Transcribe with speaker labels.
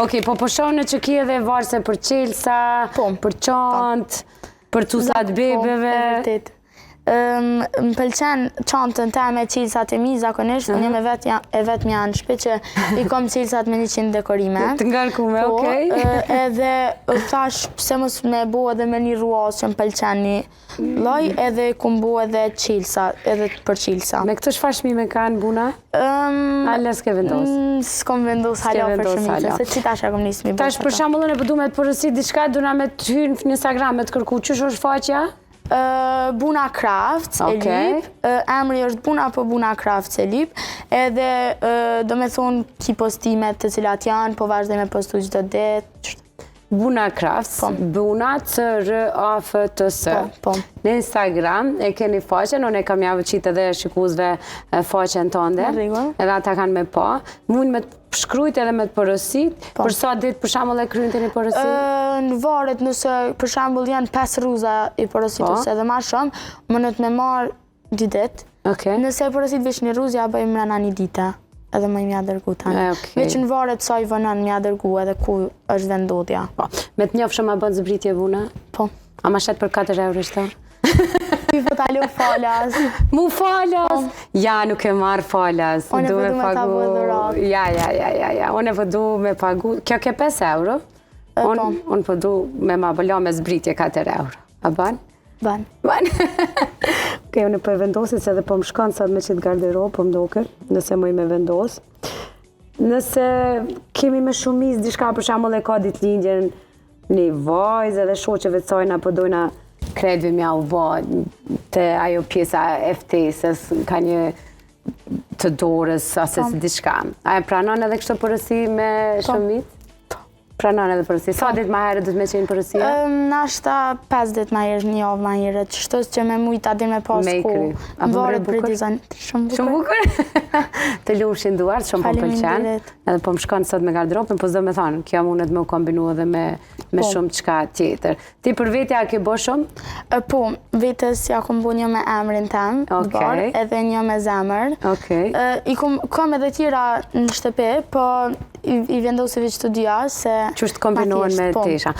Speaker 1: Okej, po shohën që ki edhe varse për qelsa, për qantë, për cusat bebeve.
Speaker 2: Vërtet. Më pëlqen çantën teme qelsat e mi zakonisht, unë jam e vetëm janë në shtëpi që i kam qelsat me 100 dekorime.
Speaker 1: Të ngarkume, okej.
Speaker 2: Edhe thash pse mos me bo edhe me një ruas që më pëlqen një lloj, edhe kum bo edhe qelsa, edhe për qelsa.
Speaker 1: Me këtë çfarë çmime kanë buna? Hala s'ke vendos.
Speaker 2: S'kom vendos hala për shumicën, se që tash e kom nisë mi bo.
Speaker 1: Tash për shembullin e po du me të përësit diçka, duna me të hyrë në Instagram me të kërku, ç'është është faqja?
Speaker 2: Buna Crafts e lip, emri është Buna po Buna Crafts e lip, edhe do me thonë ki postimet të cilat janë, po vazhdoj me postu çdo ditë.
Speaker 1: Buna Crafts, Buna C-R-A-F-T-S.
Speaker 2: Po.
Speaker 1: Në Instagram e keni faqen, unë e kam javë qitë edhe shikuzve faqen tënde, edhe ata kanë me pa. Mund me të shkrujt edhe me të përësit, për sa ditë për shembull e kryjnë të një përësit?
Speaker 2: Në varet nëse për shembull janë 5 rruza i përësit ose edhe ma shumë, më në të me marë 2 ditë. Nëse përësit veç një rruzë, ja bëjmë rana një dita. Edhe më mja dërgu tani. Veç në varet sa i vënën mja dërgu edhe ku është vendodja.
Speaker 1: Me të njofë shumë a bënë zbritje buna?
Speaker 2: Po.
Speaker 1: A ma shetë për 4 euro shto?
Speaker 2: Ti po tali u falas.
Speaker 1: Mu falas? Ja, nuk e marë falas.
Speaker 2: Unë e po du me pagu e dhurat.
Speaker 1: Ja, unë e po du me pagu. Kjo ke 5 euro? Unë po du me ma bëlla me zbritje 4 euro. A ban?
Speaker 2: Ban.
Speaker 1: Okej, unë po e vendosit se dhe po më shkanë sa me qitë garderobë, po më doker, nëse më i me vendos. Nëse kemi me shumis, diçka për shembull e ka ditëlindjen një vajzë edhe shoqeve të sajna po dojna kredve mja u vajzë të ajo pjesa e ftesës, ka një të dorës, ose si diçka. A e pranon edhe kështë përësi me shumit? Pranon edhe përësi. Sa ditë ma herë du të me qenë përësia?
Speaker 2: Nashta 5 ditë ma herë, një javë ma herë. Qështos që me mujta din me pas ku. Më varet për dizajn.
Speaker 1: Shumë bukur? Të lufshin duart, shumë po më pëlqen. Edhe po më shkon sot me garderobën, po zdo me thonë, kjo mundet me u kombinu edhe me shumë qka tjetër. Ti për vetja ke bo shumë?
Speaker 2: Po, vetës ja kom bo një me emrin tem, edhe një me zemër. Kom edhe tjera në shtëpi, po i vendosëve që të dyja se...
Speaker 1: Qështë kombinohen me tesha.